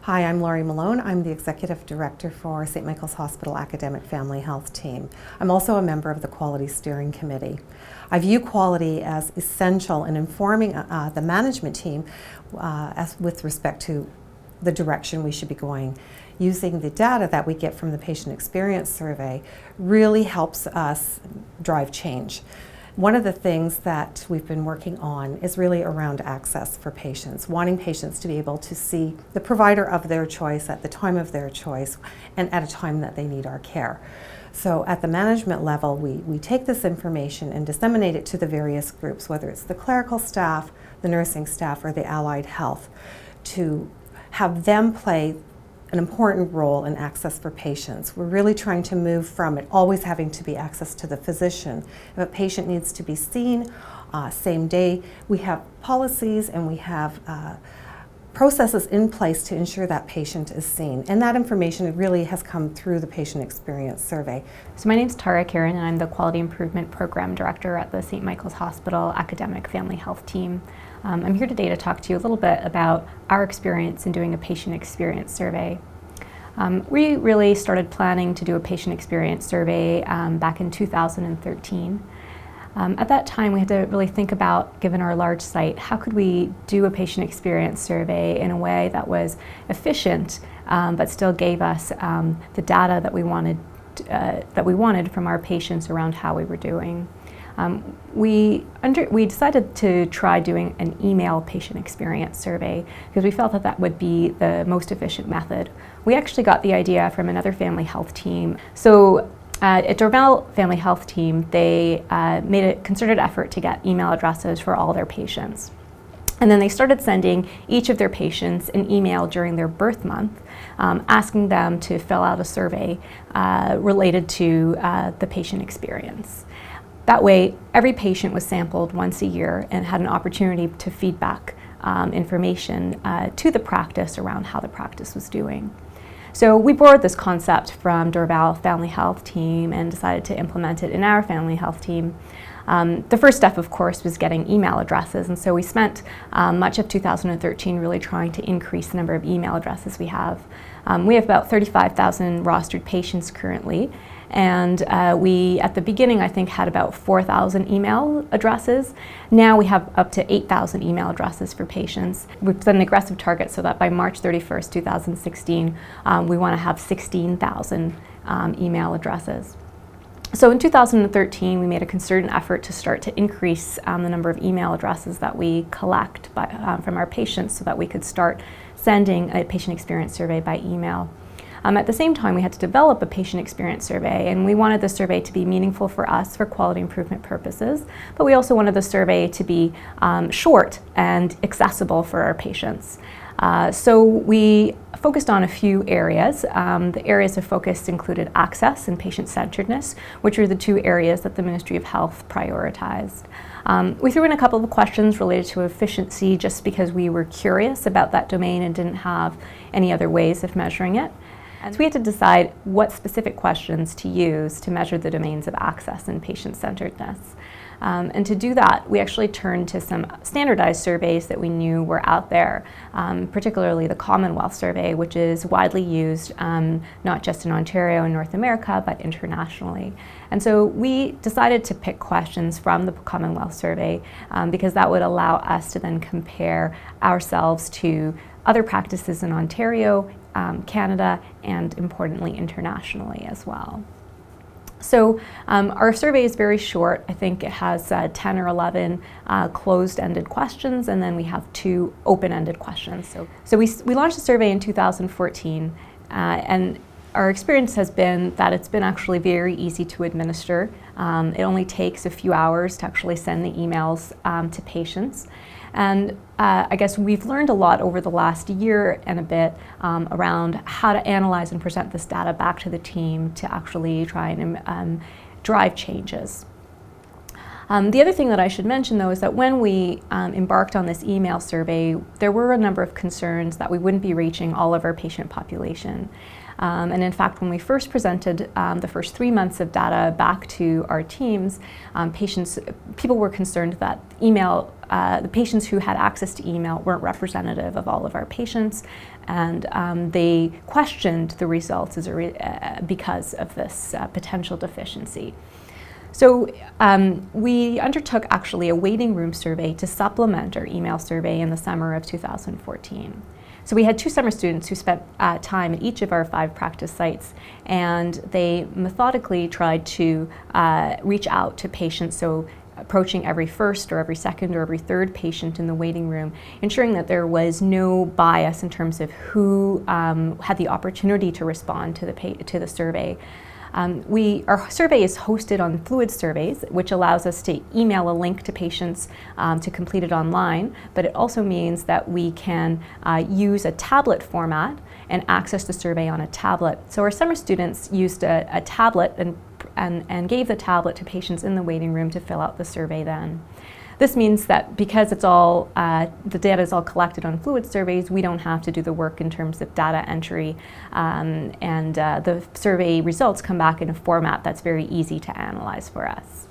Hi, I'm Laurie Malone. I'm the Executive Director for St. Michael's Hospital Academic Family Health Team. I'm also a member of the Quality Steering Committee. I view quality as essential in informing the management team with respect to the direction we should be going. Using the data that we get from the patient experience survey really helps us drive change. One of the things that we've been working on is really around access for patients, wanting patients to be able to see the provider of their choice at the time of their choice and at a time that they need our care. So at the management level, we take this information and disseminate it to the various groups, whether it's the clerical staff, the nursing staff, or the allied health, to have them play an important role in access for patients. We're really trying to move from it always having to be access to the physician. If a patient needs to be seen same day, we have policies and we have processes in place to ensure that patient is seen. And that information really has come through the patient experience survey. So my name is Kiran and I'm the Quality Improvement Program Director at the St. Michael's Hospital Academic Family Health Team. I'm here today to talk to you a little bit about our experience in doing a patient experience survey. We really started planning to do a patient experience survey back in 2013. At that time, we had to really think about, given our large site, how could we do a patient experience survey in a way that was efficient, but still gave us the data that we wanted from our patients around how we were doing. We decided to try doing an email patient experience survey because we felt that that would be the most efficient method. We actually got the idea from another family health team. So at Dorval Family Health Team, they made a concerted effort to get email addresses for all their patients. And then they started sending each of their patients an email during their birth month, asking them to fill out a survey related to the patient experience. That way, every patient was sampled once a year and had an opportunity to feedback information to the practice around how the practice was doing. So we borrowed this concept from Dorval Family Health Team and decided to implement it in our family health team. The first step, of course, was getting email addresses, and so we spent much of 2013 really trying to increase the number of email addresses we have. We have about 35,000 rostered patients currently, and we, at the beginning, I think, had about 4,000 email addresses. Now we have up to 8,000 email addresses for patients. We've set an aggressive target so that by March 31st, 2016, we want to have 16,000 email addresses. So in 2013, we made a concerted effort to start to increase the number of email addresses that we collect from our patients so that we could start sending a patient experience survey by email. At the same time, we had to develop a patient experience survey, and we wanted the survey to be meaningful for us for quality improvement purposes, but we also wanted the survey to be short and accessible for our patients. So we focused on a few areas. The areas of focus included access and patient-centeredness, which are the two areas that the Ministry of Health prioritized. We threw in a couple of questions related to efficiency just because we were curious about that domain and didn't have any other ways of measuring it. And so we had to decide what specific questions to use to measure the domains of access and patient-centeredness. And to do that, we actually turned to some standardized surveys that we knew were out there, particularly the Commonwealth survey, which is widely used not just in Ontario and North America, but internationally. And so we decided to pick questions from the Commonwealth survey because that would allow us to then compare ourselves to other practices in Ontario, Canada, and importantly, internationally as well. So our survey is very short. I think it has 10 or 11 closed-ended questions, and then we have 2 open-ended questions. So we launched the survey in 2014, and our experience has been that it's been actually very easy to administer. It only takes a few hours to actually send the emails to patients. And I guess we've learned a lot over the last year and a bit around how to analyze and present this data back to the team to actually try and drive changes. The other thing that I should mention, though, is that when we embarked on this email survey, there were a number of concerns that we wouldn't be reaching all of our patient population. And in fact, when we first presented the first 3 months of data back to our teams, people were concerned that the patients who had access to email weren't representative of all of our patients, and they questioned the results because of this potential deficiency. So we undertook actually a waiting room survey to supplement our email survey in the summer of 2014. So we had 2 summer students who spent time at each of our 5 practice sites, and they methodically tried to reach out to patients, so approaching every first or every second or every third patient in the waiting room, ensuring that there was no bias in terms of who had the opportunity to respond to the survey. Our survey is hosted on Fluid Surveys, which allows us to email a link to patients to complete it online, but it also means that we can use a tablet format and access the survey on a tablet. So our summer students used a tablet and gave the tablet to patients in the waiting room to fill out the survey then. This means that because it's all the data is all collected on Fluid Surveys, we don't have to do the work in terms of data entry, and the survey results come back in a format that's very easy to analyze for us.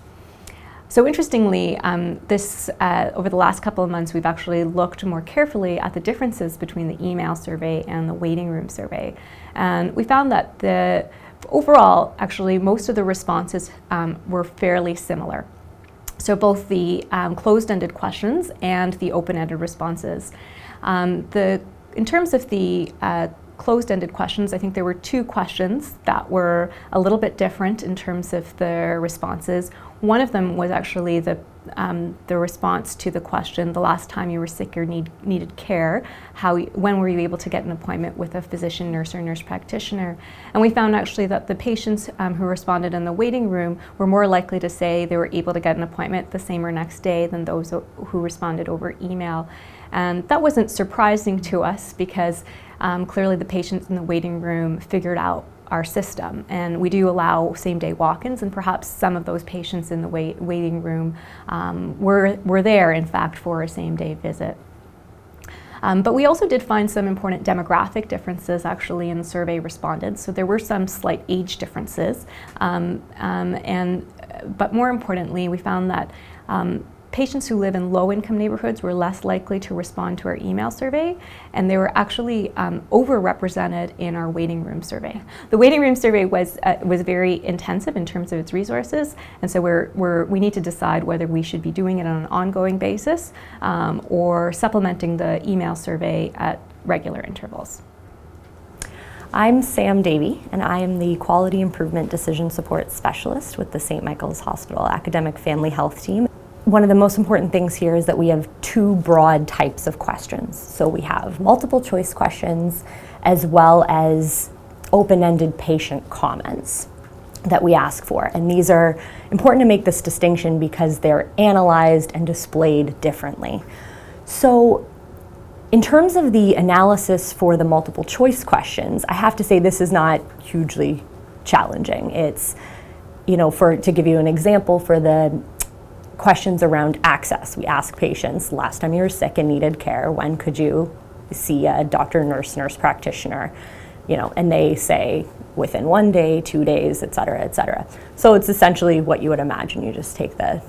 So interestingly, over the last couple of months, we've actually looked more carefully at the differences between the email survey and the waiting room survey, and we found that overall, actually, most of the responses were fairly similar. So both the closed-ended questions and the open-ended responses. In terms of the closed-ended questions, I think there were 2 questions that were a little bit different in terms of their responses. One of them was actually the response to the question, the last time you were sick or needed care, when were you able to get an appointment with a physician, nurse, or nurse practitioner? And we found actually that the patients who responded in the waiting room were more likely to say they were able to get an appointment the same or next day than those who responded over email. And that wasn't surprising to us because clearly the patients in the waiting room figured out our system, and we do allow same-day walk-ins, and perhaps some of those patients in the waiting room were there, in fact, for a same-day visit. But we also did find some important demographic differences actually in the survey respondents. So there were some slight age differences, but more importantly, we found that patients who live in low-income neighborhoods were less likely to respond to our email survey, and they were actually overrepresented in our waiting room survey. The waiting room survey was very intensive in terms of its resources, and so we need to decide whether we should be doing it on an ongoing basis or supplementing the email survey at regular intervals. I'm Sam Davie, and I am the Quality Improvement Decision Support Specialist with the St. Michael's Hospital Academic Family Health Team. One of the most important things here is that we have 2 broad types of questions. So we have multiple choice questions as well as open-ended patient comments that we ask for. And these are important to make this distinction because they're analyzed and displayed differently. So in terms of the analysis for the multiple choice questions, I have to say this is not hugely challenging. It's, to give you an example, for the questions around access, we ask patients, last time you were sick and needed care, when could you see a doctor, nurse practitioner, and they say within 1 day, 2 days, et cetera, et cetera. So it's essentially what you would imagine. You just take the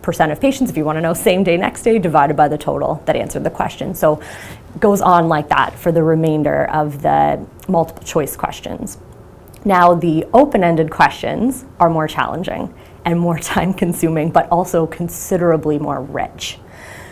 percent of patients, if you want to know same day, next day, divided by the total that answered the question. So it goes on like that for the remainder of the multiple choice questions. Now, the open-ended questions are more challenging and more time-consuming, but also considerably more rich.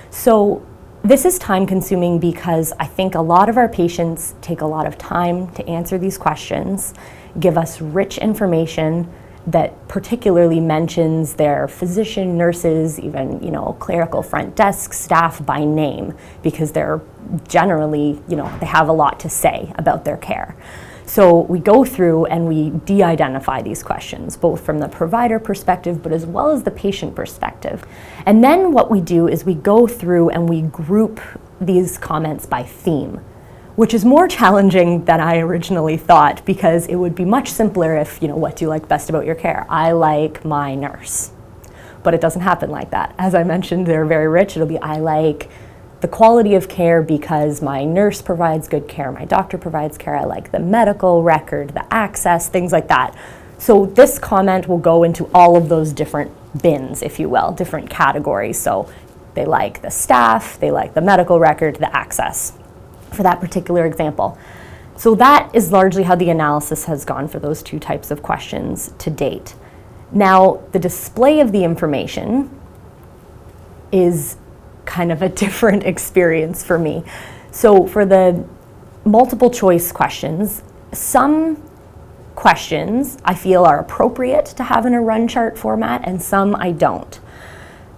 So this is time-consuming because I think a lot of our patients take a lot of time to answer these questions, give us rich information that particularly mentions their physician, nurses, even clerical front desk staff by name, because they're generally, they have a lot to say about their care. So we go through and we de-identify these questions, both from the provider perspective, but as well as the patient perspective. And then what we do is we go through and we group these comments by theme, which is more challenging than I originally thought, because it would be much simpler if, what do you like best about your care? I like my nurse. but it doesn't happen like that. As I mentioned, they're very rich. It'll be, I like the quality of care because my nurse provides good care, my doctor provides care, I like the medical record, the access, things like that. So this comment will go into all of those different bins, if you will, different categories. So they like the staff, they like the medical record, the access for that particular example. So that is largely how the analysis has gone for those two types of questions to date. Now, the display of the information is kind of a different experience for me. So for the multiple choice questions, some questions I feel are appropriate to have in a run chart format and some I don't.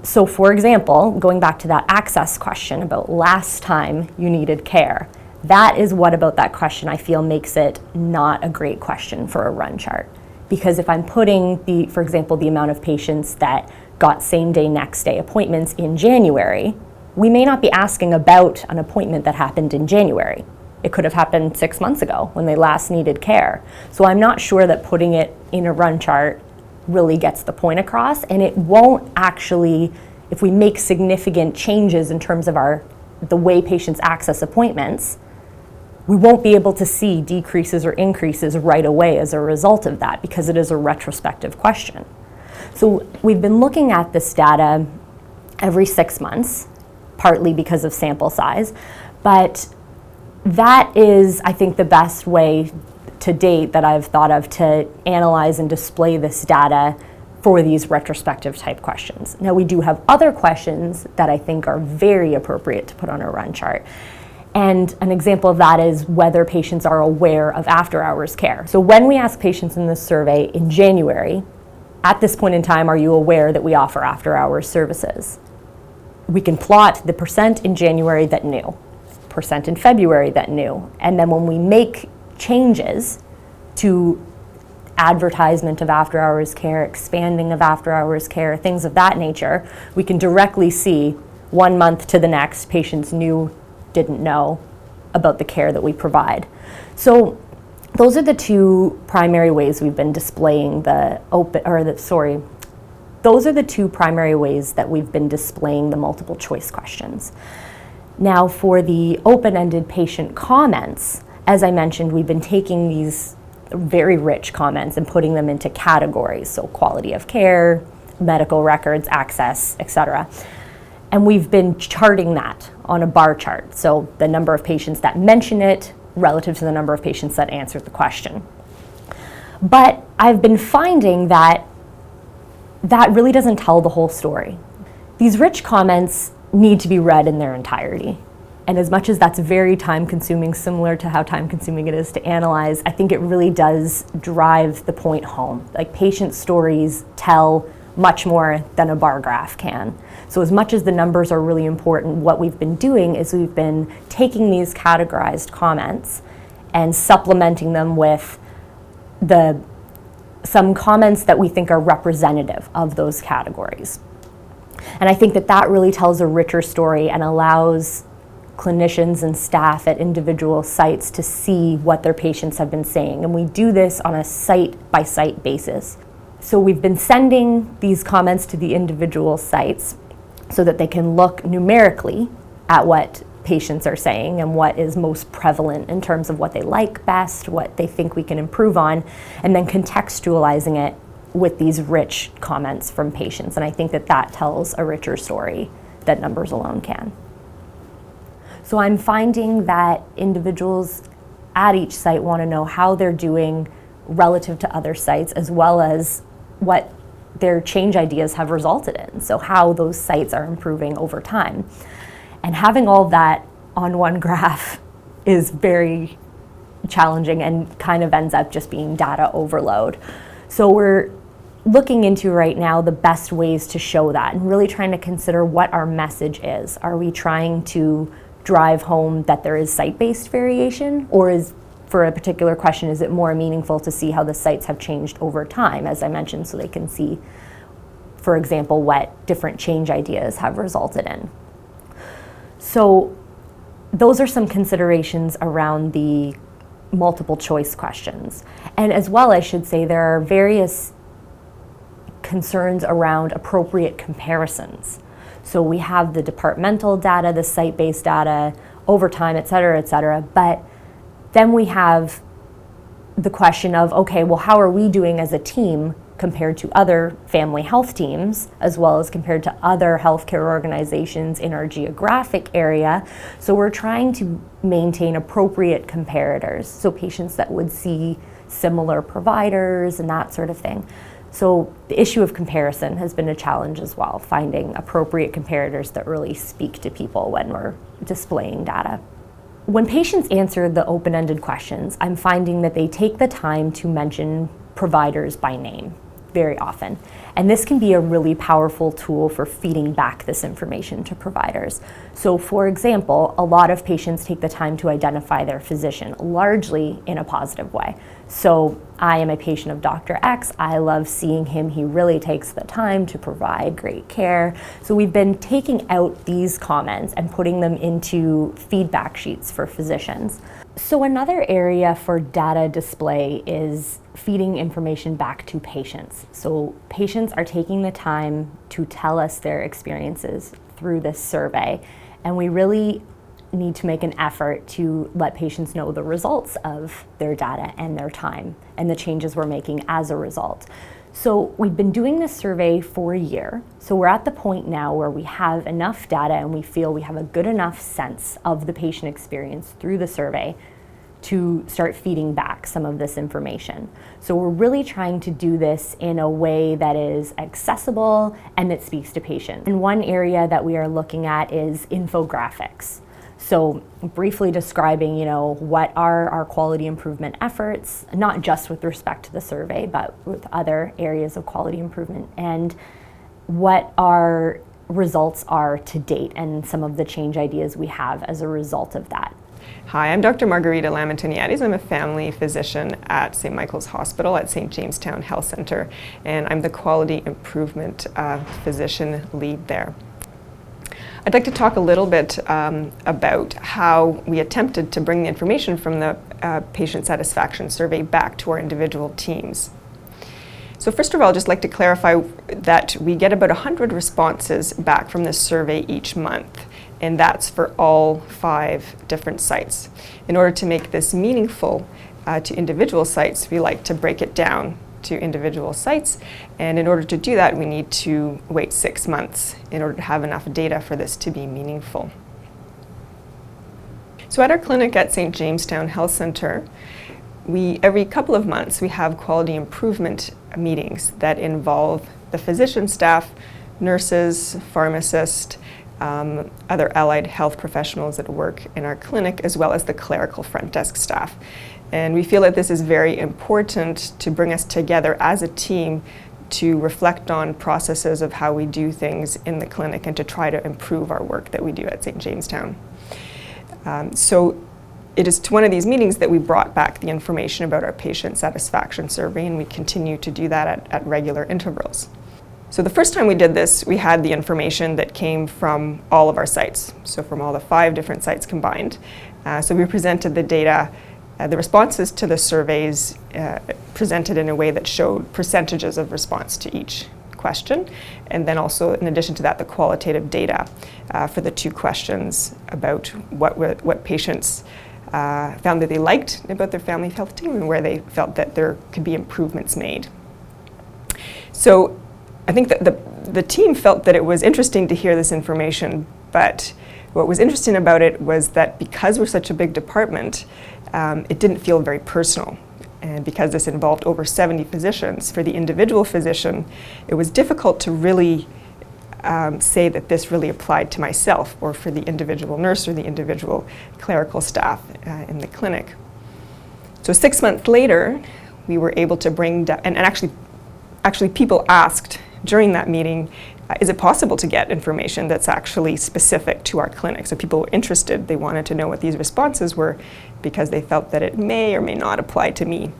So for example, going back to that access question about last time you needed care, that is what about that question I feel makes it not a great question for a run chart. Because if I'm putting for example, the amount of patients that got same day, next day appointments in January, we may not be asking about an appointment that happened in January. It could have happened 6 months ago when they last needed care. So I'm not sure that putting it in a run chart really gets the point across, and it won't actually, if we make significant changes in terms of the way patients access appointments, we won't be able to see decreases or increases right away as a result of that because it is a retrospective question. So we've been looking at this data every 6 months, partly because of sample size, but that is, I think, the best way to date that I've thought of to analyze and display this data for these retrospective type questions. Now, we do have other questions that I think are very appropriate to put on a run chart. And an example of that is whether patients are aware of after-hours care. So when we ask patients in this survey in January, at this point in time, are you aware that we offer after-hours services? We can plot the percent in January that knew, percent in February that knew, and then when we make changes to advertisement of after-hours care, expanding of after-hours care, things of that nature, we can directly see 1 month to the next, patients knew, didn't know about the care that we provide. So those are the two primary ways we've been displaying those are the two primary ways that we've been displaying the multiple choice questions. Now for the open-ended patient comments, as I mentioned, we've been taking these very rich comments and putting them into categories, so quality of care, medical records, access, etc. And we've been charting that on a bar chart, so the number of patients that mention it relative to the number of patients that answered the question. But I've been finding that really doesn't tell the whole story. These rich comments need to be read in their entirety. And as much as that's very time-consuming, similar to how time-consuming it is to analyze, I think it really does drive the point home. Like, patient stories tell much more than a bar graph can. So as much as the numbers are really important, what we've been doing is we've been taking these categorized comments and supplementing them with some comments that we think are representative of those categories. And I think that really tells a richer story and allows clinicians and staff at individual sites to see what their patients have been saying. And we do this on a site-by-site basis. So we've been sending these comments to the individual sites so that they can look numerically at what patients are saying and what is most prevalent in terms of what they like best, what they think we can improve on, and then contextualizing it with these rich comments from patients. And I think that tells a richer story that numbers alone can. So I'm finding that individuals at each site want to know how they're doing relative to other sites, as well as what their change ideas have resulted in, so how those sites are improving over time. And having all that on one graph is very challenging and kind of ends up just being data overload. So we're looking into right now the best ways to show that and really trying to consider what our message is. Are we trying to drive home that there is site-based variation, or for a particular question, is it more meaningful to see how the sites have changed over time, as I mentioned, so they can see, for example, what different change ideas have resulted in. So those are some considerations around the multiple choice questions. And as well, I should say, there are various concerns around appropriate comparisons. So we have the departmental data, the site-based data, overtime, et cetera, but then we have the question of, okay, well, how are we doing as a team compared to other family health teams, as well as compared to other healthcare organizations in our geographic area? So we're trying to maintain appropriate comparators, so patients that would see similar providers and that sort of thing. So the issue of comparison has been a challenge as well, finding appropriate comparators that really speak to people when we're displaying data. When patients answer the open-ended questions, I'm finding that they take the time to mention providers by name very often. And this can be a really powerful tool for feeding back this information to providers. So for example, a lot of patients take the time to identify their physician, largely in a positive way. So I am a patient of Dr. X, I love seeing him, he really takes the time to provide great care. So we've been taking out these comments and putting them into feedback sheets for physicians. So another area for data display is feeding information back to patients. So patients are taking the time to tell us their experiences through this survey, and we really need to make an effort to let patients know the results of their data and their time and the changes we're making as a result. So we've been doing this survey for a year, so we're at the point now where we have enough data and we feel we have a good enough sense of the patient experience through the survey to start feeding back some of this information. So we're really trying to do this in a way that is accessible and that speaks to patients. And one area that we are looking at is infographics. So briefly describing, what are our quality improvement efforts, not just with respect to the survey, but with other areas of quality improvement, and what our results are to date and some of the change ideas we have as a result of that. Hi, I'm Dr. Margarita Lam-Antoniades. I'm a family physician at St. Michael's Hospital at St. Jamestown Health Centre, and I'm the quality improvement physician lead there. I'd like to talk a little bit about how we attempted to bring the information from the patient satisfaction survey back to our individual teams. So first of all, I'd just like to clarify that we get about 100 responses back from this survey each month, and that's for all 5 different sites. In order to make this meaningful to individual sites, we like to break it down to individual sites, and in order to do that, we need to wait 6 months in order to have enough data for this to be meaningful. So at our clinic at St. Jamestown Health Centre, every couple of months we have quality improvement meetings that involve the physician staff, nurses, pharmacists, other allied health professionals that work in our clinic, as well as the clerical front desk staff. And we feel that this is very important to bring us together as a team to reflect on processes of how we do things in the clinic and to try to improve our work that we do at St. Jamestown. So it is to one of these meetings that we brought back the information about our patient satisfaction survey, and we continue to do that at regular intervals. So the first time we did this, we had the information that came from all of our sites, so from all the 5 different sites combined. So we presented the data, the responses to the surveys presented in a way that showed percentages of response to each question, and then also, in addition to that, the qualitative data for the 2 questions about what patients found that they liked about their family health team and where they felt that there could be improvements made. So I think that the team felt that it was interesting to hear this information, but what was interesting about it was that because we're such a big department, it didn't feel very personal. And because this involved over 70 physicians, for the individual physician, it was difficult to really say that this really applied to myself, or for the individual nurse or the individual clerical staff in the clinic. So 6 months later, we were able to bring down, and actually people asked during that meeting, is it possible to get information that's actually specific to our clinic? So people were interested, they wanted to know what these responses were because they felt that it may or may not apply to me.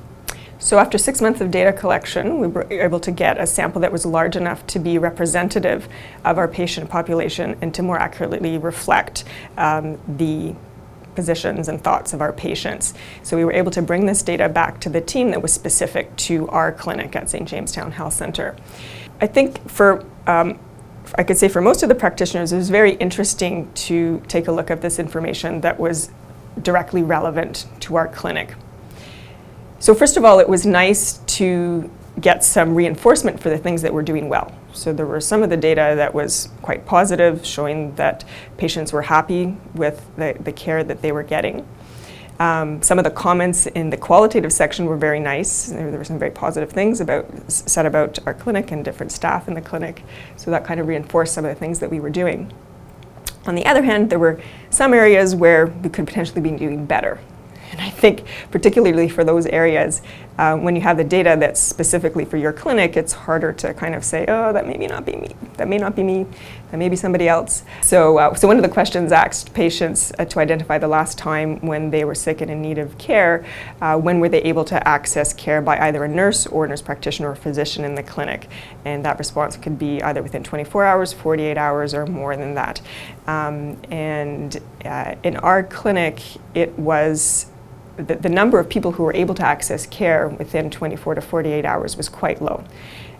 So after 6 months of data collection, we were able to get a sample that was large enough to be representative of our patient population and to more accurately reflect the positions and thoughts of our patients. So we were able to bring this data back to the team that was specific to our clinic at St. Jamestown Health Centre. I think I could say for most of the practitioners, it was very interesting to take a look at this information that was directly relevant to our clinic. So first of all, it was nice to get some reinforcement for the things that were doing well. So there were some of the data that was quite positive, showing that patients were happy with the care that they were getting. Some of the comments in the qualitative section were very nice. There were some very positive things said about our clinic and different staff in the clinic. So that kind of reinforced some of the things that we were doing. On the other hand, there were some areas where we could potentially be doing better. And I think particularly for those areas, when you have the data that's specifically for your clinic, it's harder to kind of say, oh, that may not be me, that may not be me, that may be somebody else. So one of the questions asked patients to identify the last time when they were sick and in need of care, when were they able to access care by either a nurse or a nurse practitioner or physician in the clinic. And that response could be either within 24 hours, 48 hours, or more than that. In our clinic, it was the number of people who were able to access care within 24 to 48 hours was quite low.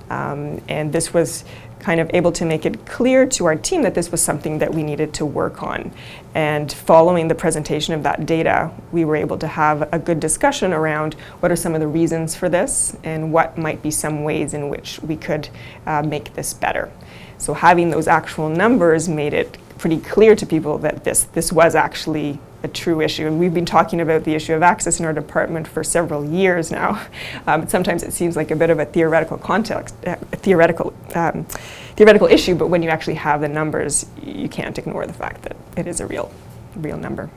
And this was kind of able to make it clear to our team that this was something that we needed to work on. And following the presentation of that data, we were able to have a good discussion around what are some of the reasons for this and what might be some ways in which we could make this better. So having those actual numbers made it pretty clear to people that this was actually a true issue. And we've been talking about the issue of access in our department for several years now. Sometimes it seems like a bit of a theoretical issue, but when you actually have the numbers, you can't ignore the fact that it is a real number.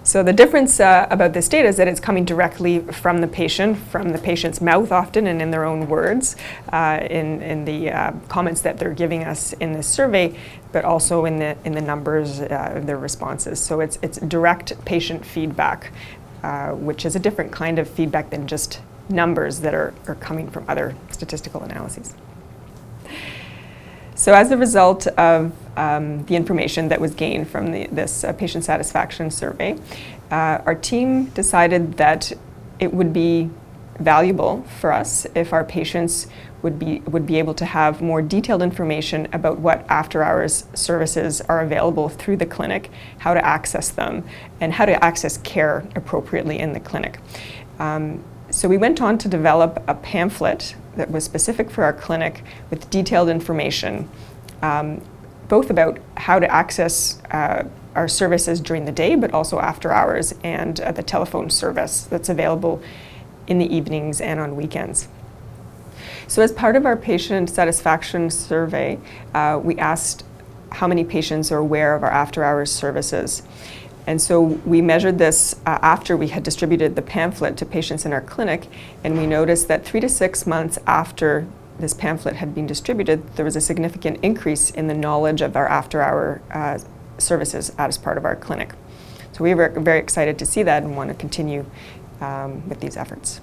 So the difference about this data is that it's coming directly from the patient's mouth often and in their own words, in the comments that they're giving us in this survey, but also in the numbers of their responses. So it's direct patient feedback, which is a different kind of feedback than just numbers that are coming from other statistical analyses. So as a result of the information that was gained from this patient satisfaction survey, our team decided that it would be valuable for us if our patients would be able to have more detailed information about what after-hours services are available through the clinic, how to access them, and how to access care appropriately in the clinic. So we went on to develop a pamphlet that was specific for our clinic with detailed information, both about how to access our services during the day, but also after hours, and the telephone service that's available in the evenings and on weekends. So as part of our patient satisfaction survey, we asked how many patients are aware of our after-hours services. And so we measured this after we had distributed the pamphlet to patients in our clinic, and we noticed that 3 to 6 months after this pamphlet had been distributed, there was a significant increase in the knowledge of our after-hour services as part of our clinic. So we were very excited to see that and want to continue with these efforts.